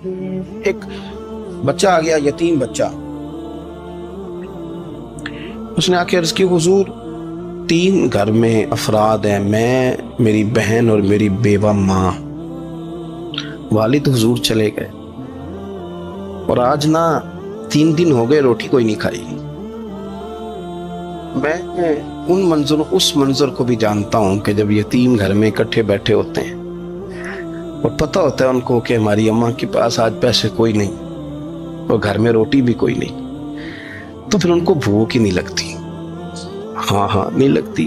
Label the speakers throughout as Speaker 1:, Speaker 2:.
Speaker 1: ایک بچہ آ گیا، یتیم بچہ، اس نے آ کے عرض کی حضور 3 گھر میں افراد ہیں، میں، میری بہن اور میری بیوہ ماں، والد حضور چلے گئے اور آج نا 3 دن ہو گئے روٹی کوئی نہیں کھائی۔ میں اس منظر کو بھی جانتا ہوں کہ جب یتیم گھر میں اکٹھے بیٹھے ہوتے ہیں اور پتہ ہوتا ہے ان کو کہ ہماری اماں کے پاس آج پیسے کوئی نہیں اور گھر میں روٹی بھی کوئی نہیں، تو پھر ان کو بھوک ہی نہیں لگتی۔ ہاں نہیں لگتی۔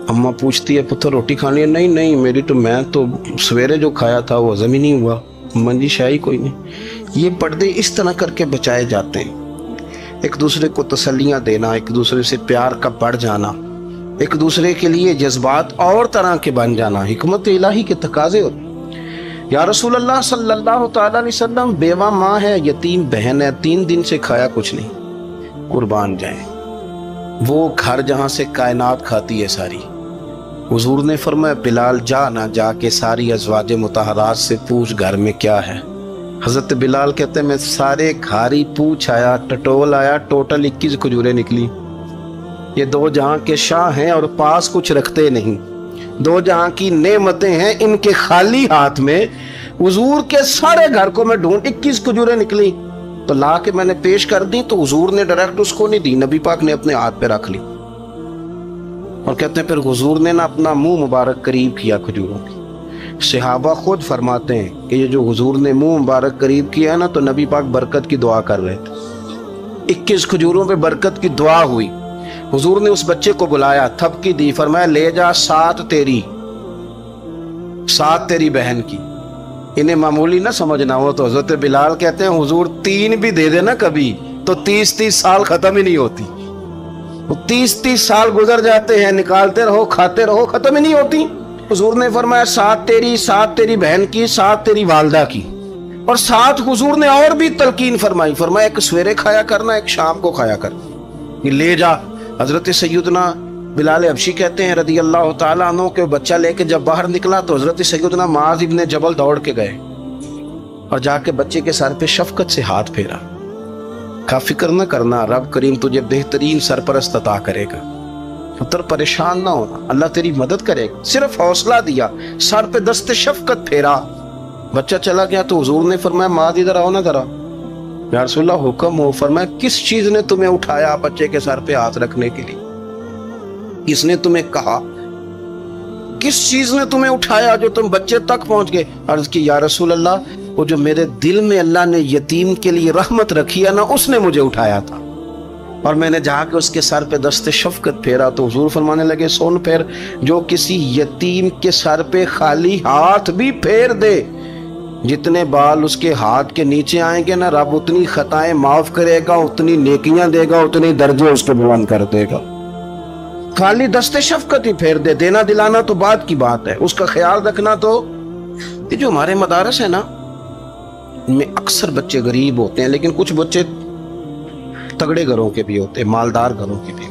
Speaker 1: اماں پوچھتی ہے پتر روٹی کھانی ہے؟ نہیں میں تو سویرے جو کھایا تھا وہ ہضم ہی نہیں ہوا، اماں جی شاہی کوئی نہیں۔ یہ پردے اس طرح کر کے بچائے جاتے ہیں، ایک دوسرے کو تسلیاں دینا، ایک دوسرے سے پیار کا بڑھ جانا، ایک دوسرے کے لیے جذبات اور طرح کے بن جانا، حکمت الہی کے تقاضے ہوتے۔ یا رسول اللہ صلی اللہ تعالیٰ علیہ وسلم، بیوہ ماں ہے، یتیم بہن ہے، 3 دن سے کھایا کچھ نہیں، قربان جائیں۔ وہ گھر جہاں سے کائنات کھاتی ہے ساری، حضور نے فرمایا بلال جا نہ جا کے ساری ازواج مطہرات سے پوچھ گھر میں کیا ہے۔ حضرت بلال کہتے ہیں میں سارے گھاری پوچھ آیا، ٹٹول آیا، ٹوٹل 21 کھجوریں نکلی۔ یہ 2 جہاں کے شاہ ہیں اور پاس کچھ رکھتے نہیں، 2 جہاں کی نعمتیں ہیں، ان کے خالی ہاتھ میں حضور کے سارے گھر کو میں ڈھونڈ 21 کھجوریں نکلی تو لا کے میں نے پیش کر دی، تو حضور نے ڈائریکٹ اس کو نہیں دی، نبی پاک نے اپنے ہاتھ پہ رکھ لی۔ اور کہتے ہیں پھر حضور نے نا اپنا منہ مبارک قریب کیا کھجوروں کی۔ صحابہ خود فرماتے ہیں کہ یہ جو حضور نے منہ مبارک قریب کیا نا تو نبی پاک برکت کی دعا کر رہے تھے، 21 کھجوروں پہ برکت کی دعا ہوئی۔ حضور نے اس بچے کو بلایا، تھپکی دی، فرمایا لے جا 7 تیری، 7 تیری بہن کی۔ انہیں معمولی نہ سمجھنا ہو تو حضرت بلال کہتے ہیں حضور 3 بھی دے دینا کبھی تو 30 سال ختم ہی نہیں ہوتی، 30 سال گزر جاتے ہیں، نکالتے رہو کھاتے رہو، ختم ہی نہیں ہوتی۔ حضور نے فرمایا 7 تیری، 7 تیری بہن کی، 7 تیری والدہ کی، اور 7 حضور نے اور بھی تلقین فرمائی، فرمایا ایک سویرے کھایا کرنا، ایک شام کو کھایا کرنا، یہ لے جا۔ حضرت سیدنا بلال حبشی کہتے ہیں رضی اللہ تعالیٰ عنہ کہ بچہ لے کے جب باہر نکلا تو حضرت سیدنا معاذ ابن جبل دوڑ کے گئے اور جا کے بچے کے سر پہ شفقت سے ہاتھ پھیرا، کا فکر نہ کرنا، رب کریم تجھے بہترین سرپرست عطا کرے گا، پتر پریشان نہ ہونا، اللہ تیری مدد کرے گا، صرف حوصلہ دیا، سر پہ دست شفقت پھیرا۔ بچہ چلا گیا تو حضور نے فرمایا معاذ ادھر آؤ نا ذرا۔ یا رسول اللہ حکم ہو۔ فرمایا کس چیز نے تمہیں اٹھایا بچے کے سر پہ ہاتھ رکھنے کے لیے؟ کس نے تمہیں کہا؟ کس چیز نے تمہیں اٹھایا جو تم بچے تک پہنچ گئے؟ عرض کی یا رسول اللہ وہ جو میرے دل میں اللہ نے یتیم کے لیے رحمت رکھی ہے نا، اس نے مجھے اٹھایا تھا، اور میں نے جا کے اس کے سر پہ دست شفقت پھیرا۔ تو حضور فرمانے لگے سن پھر، جو کسی یتیم کے سر پہ خالی ہاتھ بھی پھیر دے، جتنے بال اس کے ہاتھ کے نیچے آئیں گے نا، رب اتنی خطائیں معاف کرے گا، اتنی نیکیاں دے گا، اتنے درجے اس کو بلند کر دے گا۔ خالی دست شفقت ہی پھیر دے، دینا دلانا تو بات کی بات ہے، اس کا خیال رکھنا۔ تو یہ جو ہمارے مدارس ہیں نا، ان میں اکثر بچے غریب ہوتے ہیں، لیکن کچھ بچے تگڑے گھروں کے بھی ہوتے ہیں، مالدار گھروں کے بھی۔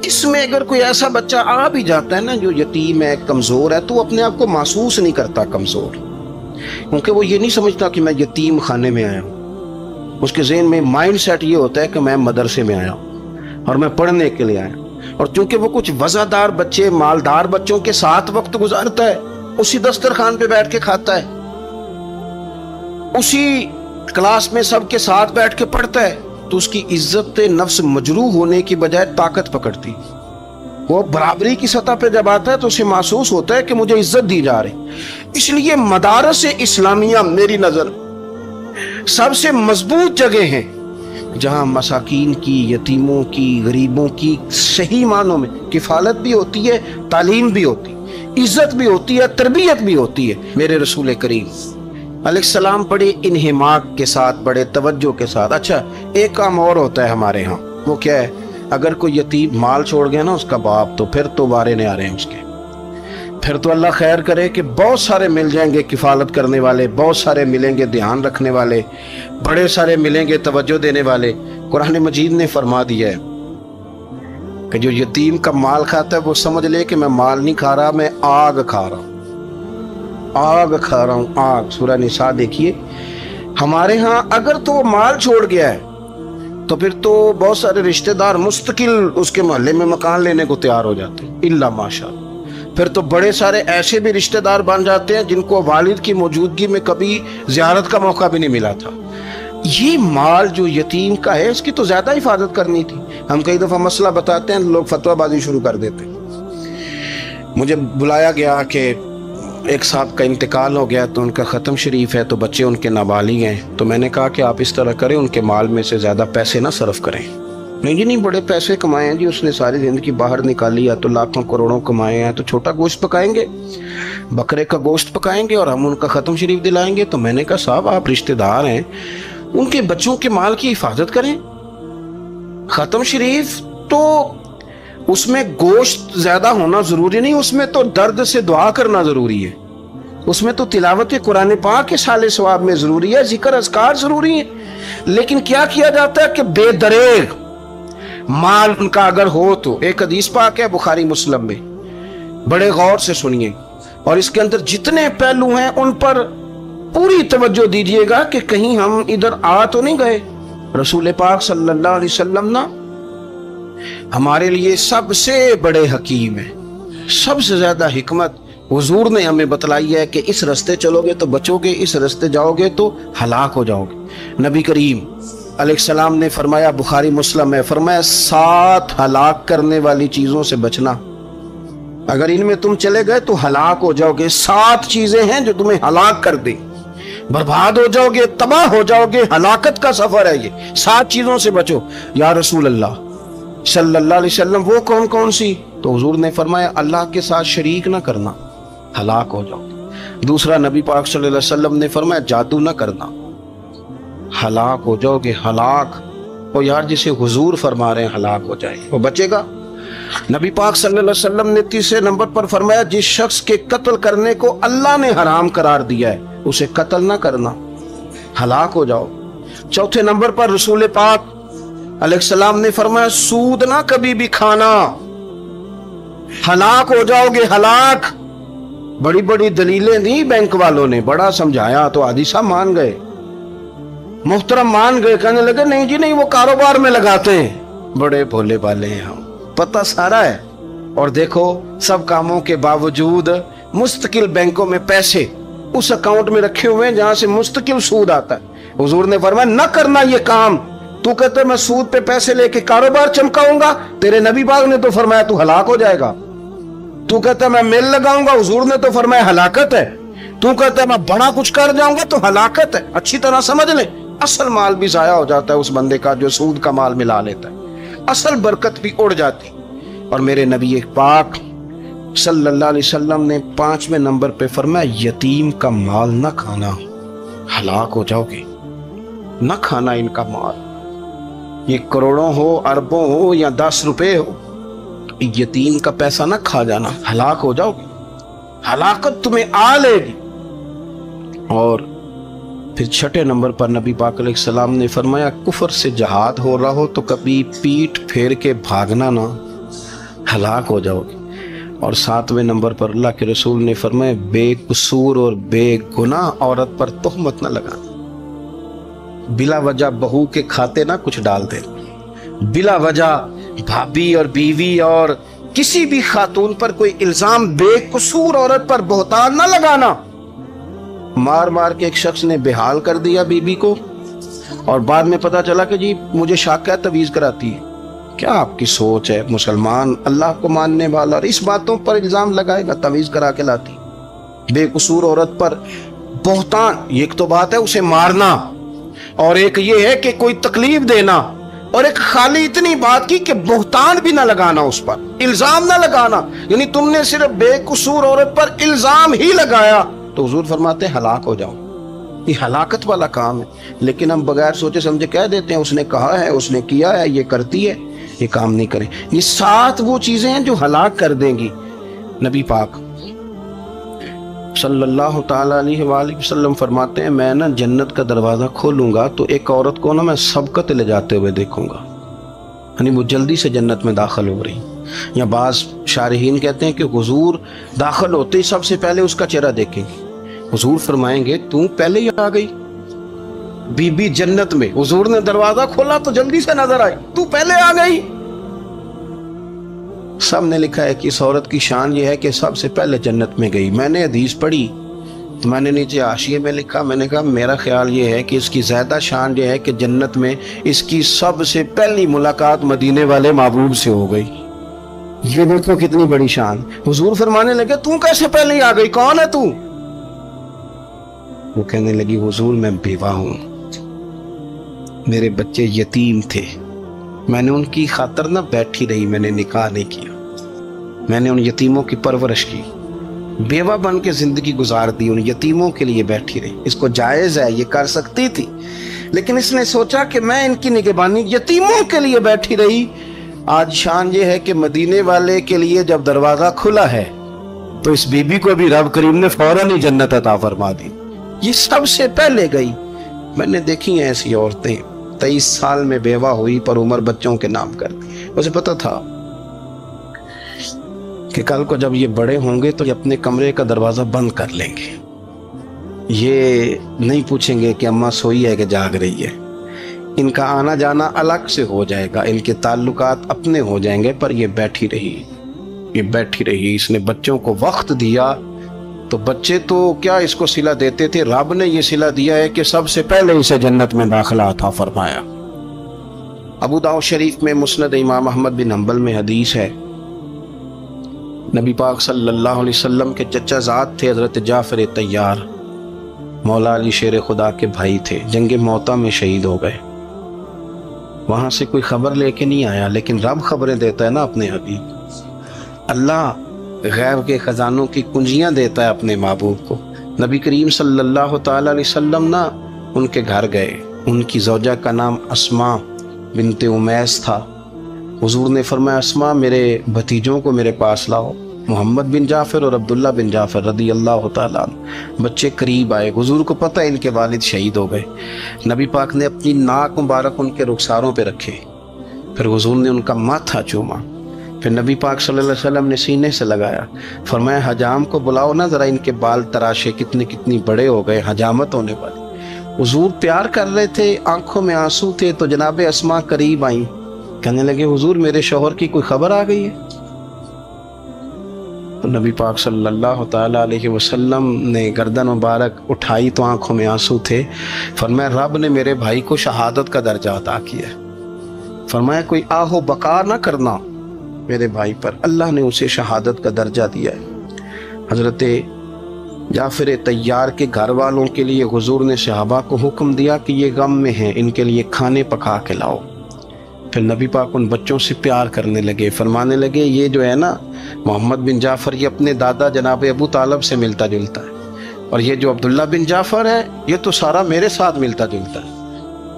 Speaker 1: اس میں اگر کوئی ایسا بچہ آ بھی جاتا ہے نا جو یتیم ہے، کمزور ہے، تو وہ اپنے آپ کو محسوس نہیں کرتا کمزور، کیونکہ وہ یہ نہیں سمجھتا کہ میں یتیم خانے میں آیا ہوں۔ اس کے ذہن میں مائنڈ سیٹ یہ ہوتا ہے کہ میں مدرسے میں آیا ہوں اور میں پڑھنے کے لیے آیا ہوں۔ اور چونکہ وہ کچھ وزادار بچے، مالدار بچوں کے ساتھ وقت گزارتا ہے، اسی دسترخوان پہ بیٹھ کے کھاتا ہے، اسی کلاس میں سب کے ساتھ بیٹھ کے پڑھتا ہے، تو اس کی عزت نفس مجروح ہونے کی بجائے طاقت پکڑتی۔ وہ برابری کی سطح پہ جب آتا ہے تو اسے محسوس ہوتا ہے کہ مجھے عزت دی جا رہی۔ اس لیے مدارس اسلامیہ میری نظر سب سے مضبوط جگہ ہیں جہاں مساکین کی، یتیموں کی، غریبوں کی صحیح معنوں میں کفالت بھی ہوتی ہے، تعلیم بھی ہوتی ہے، عزت بھی ہوتی ہے، تربیت بھی ہوتی ہے۔ میرے رسول کریم علیہ السلام بڑے انہماک کے ساتھ، بڑے توجہ کے ساتھ۔ اچھا ایک کام اور ہوتا ہے ہمارے ہاں، وہ کیا ہے؟ اگر کوئی یتیم مال چھوڑ گیا نا اس کا باپ، تو پھر تو بارے نہیں آ رہے ہیں اس کے، پھر تو اللہ خیر کرے کہ بہت سارے مل جائیں گے کفالت کرنے والے، بہت سارے ملیں گے دھیان رکھنے والے، بڑے سارے ملیں گے توجہ دینے والے۔ قرآن مجید نے فرما دیا ہے کہ جو یتیم کا مال کھاتا ہے وہ سمجھ لے کہ میں مال نہیں کھا رہا، میں آگ کھا رہا ہوں۔ आग खा रहा हूँ, आग। सूरह निसा देखिए। हमारे यहाँ अगर तो वो माल छोड़ गया है तो फिर तो बहुत सारे रिश्तेदार मुस्तकिल उसके मोहल्ले में मकान लेने को तैयार हो जाते हैं, इल्ला माशाअल्लाह। फिर तो बड़े सारे ऐसे भी रिश्तेदार बन जाते हैं जिनको वालिद की मौजूदगी में कभी जियारत का मौका भी नहीं मिला था। ये माल जो यतीम का है इसकी तो ज्यादा हिफाजत करनी थी। हम कई दफा मसला बताते हैं, लोग फतवाबाजी शुरू कर देते हैं। मुझे बुलाया गया कि एक साहब का इंतकाल हो गया तो उनका ख़त्म शरीफ है, तो बच्चे उनके नाबालिग हैं। तो मैंने कहा कि आप इस तरह करें, उनके माल में से ज़्यादा पैसे ना सर्फ करें। नहीं जी नहीं, बड़े पैसे कमाए हैं जी उसने, सारी ज़िंदगी बाहर निकाली, या तो लाखों करोड़ों कमाए हैं, तो छोटा गोश्त पकाएंगे, बकरे का गोश्त पकाएंगे और हम उनका ख़त्म शरीफ दिलाएंगे। तो मैंने कहा साहब आप रिश्तेदार हैं, उनके बच्चों के माल की हिफाजत करें। ख़त्म शरीफ तो उसमें गोश्त ज्यादा होना जरूरी नहीं, उसमें तो दर्द से दुआ करना जरूरी है, उसमें तो तिलावत कुरान पाक के साले सवाब में जरूरी है, जिक्र अज़कार जरूरी है। लेकिन क्या किया जाता है कि बेदरेग माल उनका अगर हो तो, एक हदीस पाक है बुखारी मुस्लिम में, बड़े गौर से सुनिए और इसके अंदर जितने पहलू हैं उन पर पूरी तवज्जो दीजिएगा कि कहीं हम इधर आ तो नहीं गए। रसूल पाक सल्लल्लाहु अलैहि वसल्लम ना हमारे लिए सबसे बड़े हकीम है, सबसे ज्यादा हिकमत हुजूर ने हमें बतलाई है कि इस रास्ते चलोगे तो बचोगे, इस रास्ते जाओगे तो हलाक हो जाओगे। नबी करीम अलैहिस्सलाम ने फरमाया, बुखारी मुस्लिम में फरमाया, 7 हलाक करने वाली चीजों से बचना, अगर इनमें तुम चले गए तो हलाक हो जाओगे। 7 चीजें हैं जो तुम्हें हलाक कर दे, बर्बाद हो जाओगे, तबाह हो जाओगे, हलाकत का सफर है ये। 7 चीजों से बचो। या रसूल अल्लाह सल्लल्लाहु अलैहि वसल्लम वो कौन कौन सी? तो हुजूर ने फरमाया, अल्लाह के साथ शरीक ना करना, हलाक हो जाओगे। दूसरा नबी पाक सल्लल्लाहु अलैहि वसल्लम ने फरमाया, जादू ना करना, हलाक हो जाओगे। हलाक वो यार जिसे हुजूर फरमा रहे हैं हलाक हो जाए, वो बचेगा। नबी पाक सल्लल्लाहु अलैहि वसल्लम ने तीसरे नंबर पर फरमाया, जिस शख्स के कत्ल करने को अल्लाह ने हराम करार दिया है उसे कत्ल ना करना, हलाक हो जाओ। चौथे नंबर पर रसूल पाक अलैहिस्सलाम ने फरमाया, सूद ना कभी भी खाना, हलाक हो जाओगे, हलाक। बड़ी बड़ी दलीलें दी बैंक वालों ने, बड़ा समझाया तो आदि साहब मान गए, मुहतरम मान गए, कहने लगे नहीं जी नहीं वो कारोबार में लगाते हैं। बड़े भोले भाले हैं हम, पता सारा है। और देखो सब कामों के बावजूद मुस्तकिल बैंकों में पैसे उस अकाउंट में रखे हुए हैं जहां से मुस्तकिल सूद आता है। हुजूर ने फरमाया न करना ये काम। तू कहते मैं सूद पे पैसे लेके कारोबार चमकाऊंगा, तेरे नबी पाक ने तो फरमाया तू हलाक हो जाएगा। तू कहता मैं मेल लगाऊंगा, हुजूर ने तो फरमाया हलाकत है। तू कहता मैं बड़ा कुछ कर जाऊंगा तो हलाकत है। अच्छी तरह समझ ले, असल माल भी जाया हो जाता है उस बंदे का जो सूद का माल मिला लेता है, असल बरकत भी उड़ जाती। और मेरे नबी पाक सल्लल्लाहु अलैहि वसल्लम ने 5वें नंबर पे फरमाया, यतीम का माल न खाना, हलाक हो जाओगे। न खाना इनका माल, ये करोड़ों हो, अरबों हो या 10 रुपए हो, यतीम का पैसा ना खा जाना, हलाक हो जाओगे, हलाकत तुम्हें आ लेगी। और फिर 6ठे नंबर पर नबी पाक अलैहिस्सलाम ने फरमाया, कुफर से जहाद हो रहा हो तो कभी पीठ फेर के भागना ना, हलाक हो जाओगे। और 7वें नंबर पर अल्लाह के रसूल ने फरमाया, बेकसूर और बेगुनाह औरत पर तोहमत न लगाना, बिला वजह बहू के खाते ना कुछ डाल दे, बिला वजह भाभी और बीवी और किसी भी खातून पर कोई इल्जाम, बेकसूर औरत पर बोहतान न लगाना। मार मार के एक शख्स ने बेहाल कर दिया बीबी को और बाद में पता चला कि जी मुझे शक है तवीज कराती है। क्या आपकी सोच है? मुसलमान अल्लाह को मानने वाला और इस बातों पर इल्जाम लगाएगा, तवीज करा के लाती। बेकसूर औरत पर बोहतान, एक तो बात है उसे मारना और एक ये है कि कोई तकलीफ देना, और एक खाली इतनी बात की कि बोहतान भी ना लगाना, उस पर इल्जाम ना लगाना। यानी तुमने सिर्फ बेकसूर औरत पर इल्जाम ही लगाया तो हुजूर फरमाते हलाक हो जाओ। ये हलाकत वाला काम है। लेकिन हम बगैर सोचे समझे कह देते हैं उसने कहा है, उसने किया है, ये करती है, ये काम नहीं करें। ये 7 वो चीजें हैं जो हलाक कर देंगी। नबी पाक सल्लल्लाहु ताला अलैहि वसल्लम फरमाते हैं, मैं ना जन्नत का दरवाजा खोलूंगा तो एक औरत को ना मैं सबकत ले जाते हुए देखूंगा, यानी वो जल्दी से जन्नत में दाखिल हो रही। या बाज शारहीन कहते हैं कि हुजूर दाखिल होते ही सबसे पहले उसका चेहरा देखेंगे, हुजूर फरमाएंगे तू पहले ही आ गई, बीबी जन्नत में, हुजूर ने दरवाजा खोला तो जल्दी से नजर आई, तू पहले आ गई। सब ने लिखा है कि इस औरत की शान ये है कि सबसे पहले जन्नत में गई। मैंने हदीस पढ़ी तो मैंने नीचे हाशिए में लिखा, मैंने कहा मेरा ख्याल ये है कि इसकी ज्यादा शान ये है कि जन्नत में इसकी सबसे पहली मुलाकात मदीने वाले महबूब से हो गई। ये देखो कितनी बड़ी शान। हुजूर फरमाने लगे तू कैसे पहले ही आ गई, कौन है तू? वो कहने लगी हुजूर मैं बेवा हूं, मेरे बच्चे यतीम थे, मैंने उनकी खातर ना बैठी रही, मैंने निकाह नहीं किया, मैंने उन यतीमों की परवरिश की, बेवा बन के जिंदगी गुजार दी, उन यतीमों के लिए बैठी रही। इसको जायज है, ये कर सकती थी, लेकिन इसने सोचा कि मैं इनकी निगहबानी, यतीमों के लिए बैठी रही। आज शान ये है कि मदीने वाले के लिए जब दरवाजा खुला है तो इस बीबी को भी रब करीम ने फौरन ही जन्नत अता फरमा दी। ये सबसे पहले गई। मैंने देखी हैं ऐसी औरतें 23 साल में बेवा हुई पर उम्र बच्चों के नाम कर दी। उसे पता था कि कल को जब ये बड़े होंगे तो ये अपने कमरे का दरवाजा बंद कर लेंगे, ये नहीं पूछेंगे कि अम्मा सोई है कि जाग रही है, इनका आना जाना अलग से हो जाएगा, इनके ताल्लुकात अपने हो जाएंगे। पर ये बैठी रही, ये बैठी रही। इसने बच्चों को वक्त दिया तो बच्चे तो क्या इसको सिला देते थे, रब ने ये सिला दिया है कि सबसे पहले इसे जन्नत में दाखिला अता फरमाया। अबू दाऊद शरीफ में मुस्नद इमाम अहमद बिन हंबल में हदीस है, नबी पाक सल्लल्लाहु अलैहि वसल्लम के चचा ज़ात थे हज़रत जाफ़र तैयार, मौला अली शेर खुदा के भाई थे, जंग मौता में शहीद हो गए। वहां से कोई खबर लेके नहीं आया, लेकिन रब खबरें देता है ना अपने हबीब। अल्लाह गैब के खजानों की कुंजियां देता है अपने महबूब को। नबी करीम सल्लल्लाहु ताला अलैहि वसल्लम ना उनके घर गए, उनकी ज़ौजा का नाम अस्मा बिनते उमैस था। हुजूर ने फरमाया अस्मा मेरे भतीजों को मेरे पास लाओ। मोहम्मद बिन जाफ़र और अब्दुल्ला बिन जाफ़र रदी अल्लाह ताला बच्चे करीब आए। हुजूर को पता है इनके वालिद शहीद हो गए। नबी पाक ने अपनी नाक मुबारक उनके रुखसारों पे रखे, फिर हुजूर ने उनका माथा चूमा, फिर नबी पाक सल्लल्लाहु अलैहि वसल्लम ने सीने से लगाया, फरमाया हजाम को बुलाओ ना जरा, इनके बाल तराशे कितने बड़े हो गए, हजामत होने वाली। हुजूर प्यार कर रहे थे, आंखों में आंसू थे, तो जनाब अस्मा करीब आई, कहने लगे हुजूर मेरे शौहर की कोई खबर आ गई है? तो नबी पाक सल्लल्लाहु ताला अलैहि वसल्लम ने गर्दन मुबारक उठाई तो आंखों में आंसू थे। फरमाया रब ने मेरे भाई को शहादत का दर्जा अता किया। फरमाया कोई आहो बका ना करना मेरे भाई पर, अल्लाह ने उसे शहादत का दर्जा दिया है। हजरत जाफर तैयार के घर वालों के लिए हुजूर ने सहाबा को हुक्म दिया कि ये गम में हैं, इनके लिए खाने पका के लाओ। फिर नबी पाक उन बच्चों से प्यार करने लगे, फरमाने लगे ये जो है ना मोहम्मद बिन जाफ़र ये अपने दादा जनाब अबू तालब से मिलता जुलता है, और ये जो अब्दुल्ला बिन जाफ़र है ये तो सारा मेरे साथ मिलता जुलता है।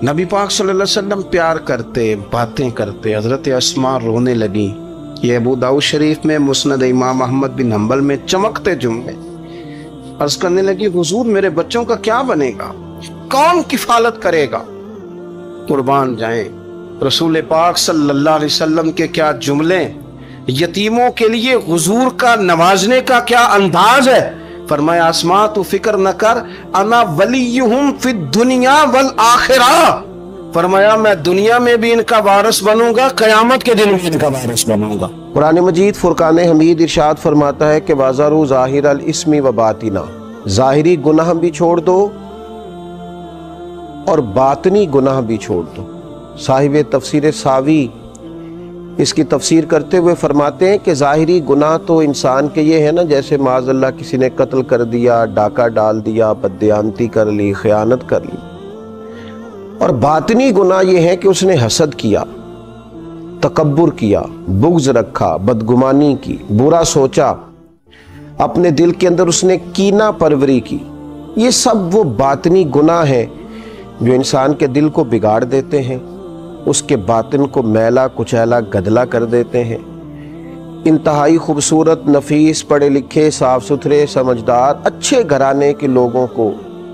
Speaker 1: नबी पाक सल्लल्लाहु अलैहि वसल्लम प्यार करते, बातें करते। हज़रत अस्मा रोने लगी। ये अबू दाऊद शरीफ में मुस्नद इमाम अहमद बिन हंबल में चमकते जुमले। अर्ज़ करने लगी हुजूर मेरे बच्चों का क्या बनेगा, कौन किफालत करेगा? कुर्बान जाएं रसूल पाक सल्लल्लाहु अलैहि वसल्लम के क्या जुमले, यतीमों के लिए हुजूर का नवाजने का क्या अंदाज है। फरमाया आसमा तू फिक्र न कर, अना वलीयुहुम फिद दुनिया वल आखिरा। फरमाया मैं दुनिया में भी इनका वारिस बनूंगा, कयामत के दिन भी इनका वारिस बनूंगा। कुरान मजीद फुरकान हमीद इरशाद फरमाता है कि वाज़रू ज़ाहिर अल इस्मी व बातिना, ज़ाहिरी गुनाह भी छोड़ दो और बातनी गुनाह भी छोड़ दो। साहिब तफसीर सावी इसकी तफसीर करते हुए फरमाते हैं कि ज़ाहिरी गुनाह तो इंसान के ये है ना, जैसे माज़अल्लाह किसी ने कत्ल कर दिया, डाका डाल दिया, बददियानती कर ली, ख़यानत कर ली। और बातनी गुनाह ये है कि उसने हसद किया, तकब्बुर किया, बुग़्ज़ रखा, बदगुमानी की, बुरा सोचा, अपने दिल के अंदर उसने कीना परवरी की। ये सब वो बातनी गुनाह है जो इंसान के दिल को बिगाड़ देते हैं, उसके बातिन को मैला कुचैला गदला कर देते हैं। इंतहाई खूबसूरत, नफीस, पढ़े लिखे, साफ सुथरे, समझदार, अच्छे घराने के लोगों को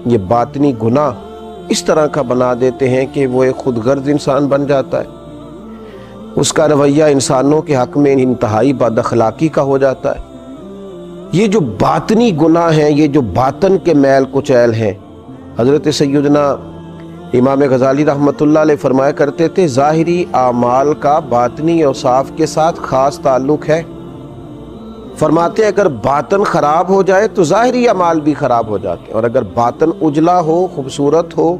Speaker 1: ये बातिनी गुनाह इस तरह का बना देते हैं कि वो एक खुदगर्ज इंसान बन जाता है। उसका रवैया इंसानों के हक में इंतहाई बदअखलाकी का हो जाता है। یہ جو باطنی گناہ ہیں، یہ جو باطن کے میل کچیل ہیں، حضرت سیدنا امام غزالی رحمۃ اللہ علیہ فرمایا کرتے تھے ظاہری اعمال کا باطنی اوصاف کے ساتھ خاص تعلق ہے۔ فرماتے ہیں اگر باطن خراب ہو جائے تو ظاہری اعمال بھی خراب ہو جاتے ہیں، اور اگر باطن اجلا ہو، خوبصورت ہو،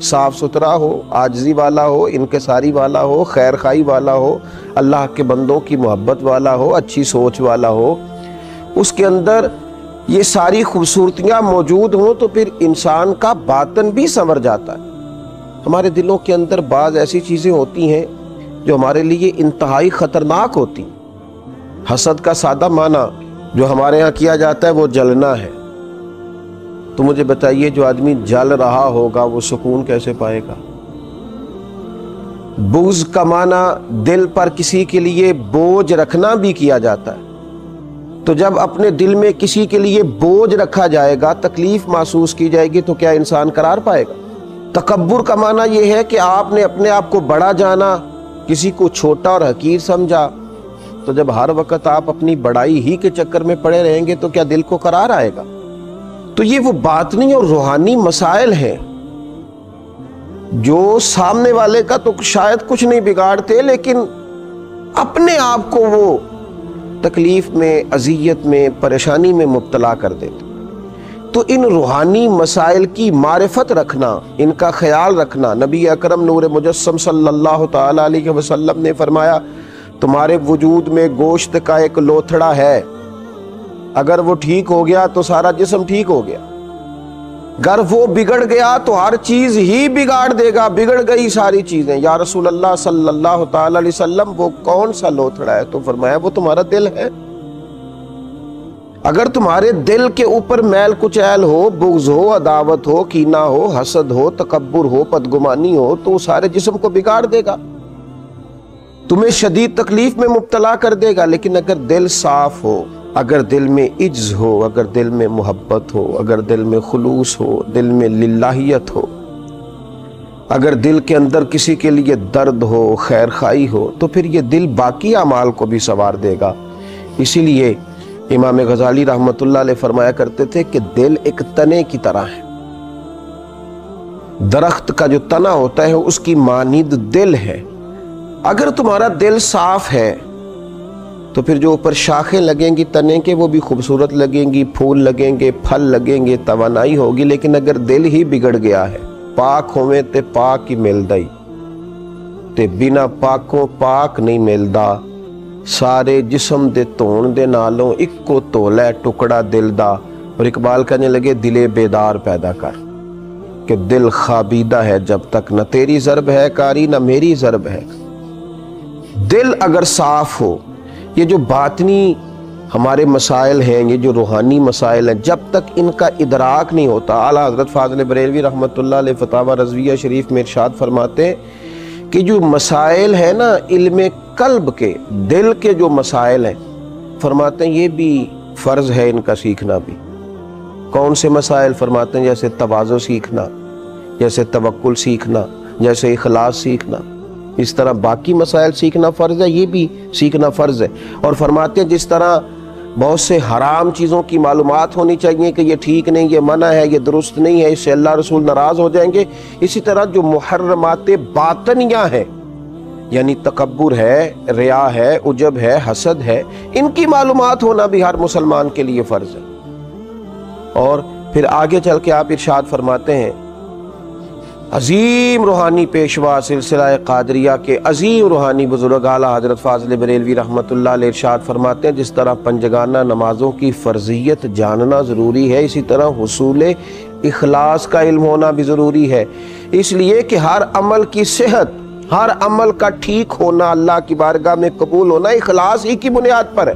Speaker 1: صاف ستھرا ہو، عاجزی والا ہو، انکساری والا ہو، خیر خواہی والا ہو، اللہ کے بندوں کی محبت والا ہو، اچھی سوچ والا ہو، اس کے اندر یہ ساری خوبصورتیاں موجود ہوں تو پھر انسان کا باطن بھی سنور جاتا ہے۔ ہمارے دلوں کے اندر بعض ایسی چیزیں ہوتی ہیں جو ہمارے لیے انتہائی خطرناک ہوتی ہیں۔ حسد کا سادہ معنی جو ہمارے ہاں کیا جاتا ہے وہ جلنا ہے۔ تو مجھے بتائیے جو آدمی جل رہا ہوگا وہ سکون کیسے پائے گا؟ بغض کا معنی دل پر کسی کے لیے بوجھ رکھنا بھی کیا جاتا ہے۔ تو جب اپنے دل میں کسی کے لیے بوجھ رکھا جائے گا، تکلیف محسوس کی جائے گی، تو کیا انسان قرار پائے گا؟ تکبر کا معنی یہ ہے کہ آپ نے اپنے آپ کو بڑا جانا، کسی کو چھوٹا اور حقیر سمجھا۔ تو جب ہر وقت آپ اپنی بڑائی ہی کے چکر میں پڑے رہیں گے تو کیا دل کو قرار آئے گا؟ تو یہ وہ باطنی اور روحانی مسائل ہیں جو سامنے والے کا تو شاید کچھ نہیں بگاڑتے، لیکن اپنے آپ کو وہ تکلیف میں، اذیت میں، پریشانی میں مبتلا کر دیتے۔ تو ان روحانی مسائل کی معرفت رکھنا، ان کا خیال رکھنا، نبی اکرم نور مجسم صلی اللہ تعالی علیہ وسلم نے فرمایا تمہارے وجود میں گوشت کا ایک لوتھڑا ہے، اگر وہ ٹھیک ہو گیا تو سارا جسم ٹھیک ہو گیا، اگر وہ بگڑ گیا تو ہر چیز ہی بگاڑ دے گا، بگڑ گئی ساری چیزیں۔ یا رسول اللہ صلی اللہ تعالی علیہ وسلم وہ کون سا لوتھڑا ہے؟ تو فرمایا وہ تمہارا دل ہے۔ اگر تمہارے دل کے اوپر میل کچیل ہو، بغض ہو، عداوت ہو، کینہ ہو، حسد ہو، تکبر ہو، بدگمانی ہو، تو وہ سارے جسم کو بگاڑ دے گا، تمہیں شدید تکلیف میں مبتلا کر دے گا۔ لیکن اگر دل صاف ہو، اگر دل میں عجز ہو، اگر دل میں محبت ہو، اگر دل میں خلوص ہو، دل میں للہیت ہو، اگر دل کے اندر کسی کے لیے درد ہو، خیر خواہی ہو، تو پھر یہ دل باقی اعمال کو بھی سنوار دے گا۔ اسی لیے امام غزالی رحمۃ اللہ علیہ فرمایا کرتے تھے کہ دل ایک تنے کی طرح ہے، درخت کا جو تنا ہوتا ہے اس کی مانند دل ہے۔ اگر تمہارا دل صاف ہے تو پھر جو اوپر شاخیں لگیں گی تنے کے وہ بھی خوبصورت لگیں گی، پھول لگیں گے، پھل لگیں گے، توانائی ہوگی۔ لیکن اگر دل ہی بگڑ گیا ہے، پاک ہوئے تے پاک ہی ملدا ہی تے بنا پاکوں پاک نہیں ملدا، سارے جسم دے تون دے نالوں اکو تولے ٹکڑا دل دا۔ اور اقبال کہنے لگے دل بیدار پیدا کر، کہ دل خوابیدہ ہے جب تک، نہ تیری ضرب ہے کاری نہ میری ضرب ہے۔ دل اگر صاف ہو، یہ جو باطنی ہمارے مسائل ہیں، یہ جو روحانی مسائل ہیں، جب تک ان کا ادراک نہیں ہوتا، اعلیٰ حضرت فاضل بریلوی رحمۃ اللہ علیہ فتاوی رضویہ شریف میں ارشاد فرماتے ہیں کہ جو مسائل ہیں نا علم قلب کے، دل کے جو مسائل ہیں، فرماتے ہیں یہ بھی فرض ہے ان کا سیکھنا بھی۔ کون سے مسائل؟ فرماتے ہیں جیسے تواضع سیکھنا، جیسے توکل سیکھنا، جیسے اخلاص سیکھنا، اس طرح باقی مسائل سیکھنا فرض ہے، یہ بھی سیکھنا فرض ہے۔ اور فرماتے ہیں جس طرح بہت سے حرام چیزوں کی معلومات ہونی چاہیے کہ یہ ٹھیک نہیں، یہ منع ہے، یہ درست نہیں ہے، اس سے اللہ رسول ناراض ہو جائیں گے، اسی طرح جو محرمات باطنیہ ہیں، یعنی تکبر ہے، ریا ہے، عجب ہے، حسد ہے، ان کی معلومات ہونا بھی ہر مسلمان کے لیے فرض ہے۔ اور پھر آگے چل کے آپ ارشاد فرماتے ہیں عظیم روحانی پیشوا سلسلہ قادریہ کے عظیم روحانی بزرگ اعلیٰ حضرت فاضل بریلوی رحمۃ اللہ علیہ ارشاد فرماتے ہیں جس طرح پنجگانہ نمازوں کی فرضیت جاننا ضروری ہے، اسی طرح حصول اخلاص کا علم ہونا بھی ضروری ہے، اس لیے کہ ہر عمل کی صحت، ہر عمل کا ٹھیک ہونا، اللہ کی بارگاہ میں قبول ہونا اخلاص ہی کی بنیاد پر ہے۔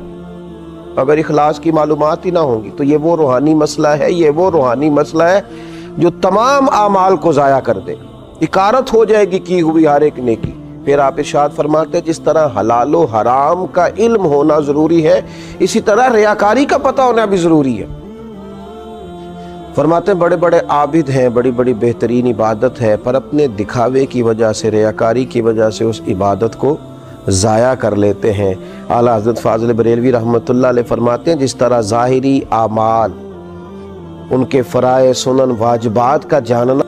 Speaker 1: اگر اخلاص کی معلومات ہی نہ ہوں گی تو یہ وہ روحانی مسئلہ ہے، یہ وہ روحانی مسئلہ ہے جو تمام اعمال کو ضائع کر دے، اکارت ہو جائے گی کی ہوئی ہر ایک نیکی۔ پھر آپ ارشاد فرماتے ہیں جس طرح حلال و حرام کا علم ہونا ضروری ہے، اسی طرح ریاکاری کا پتہ ہونا بھی ضروری ہے۔ فرماتے ہیں بڑے بڑے عابد ہیں، بڑی بڑی بہترین عبادت ہے، پر اپنے دکھاوے کی وجہ سے، ریاکاری کی وجہ سے اس عبادت کو
Speaker 2: ضائع کر لیتے ہیں۔ اعلیٰ حضرت فاضل بریلوی رحمۃ اللہ علیہ فرماتے ہیں جس طرح ظاہری اعمال، ان کے فرائض، سنن، واجبات کا جاننا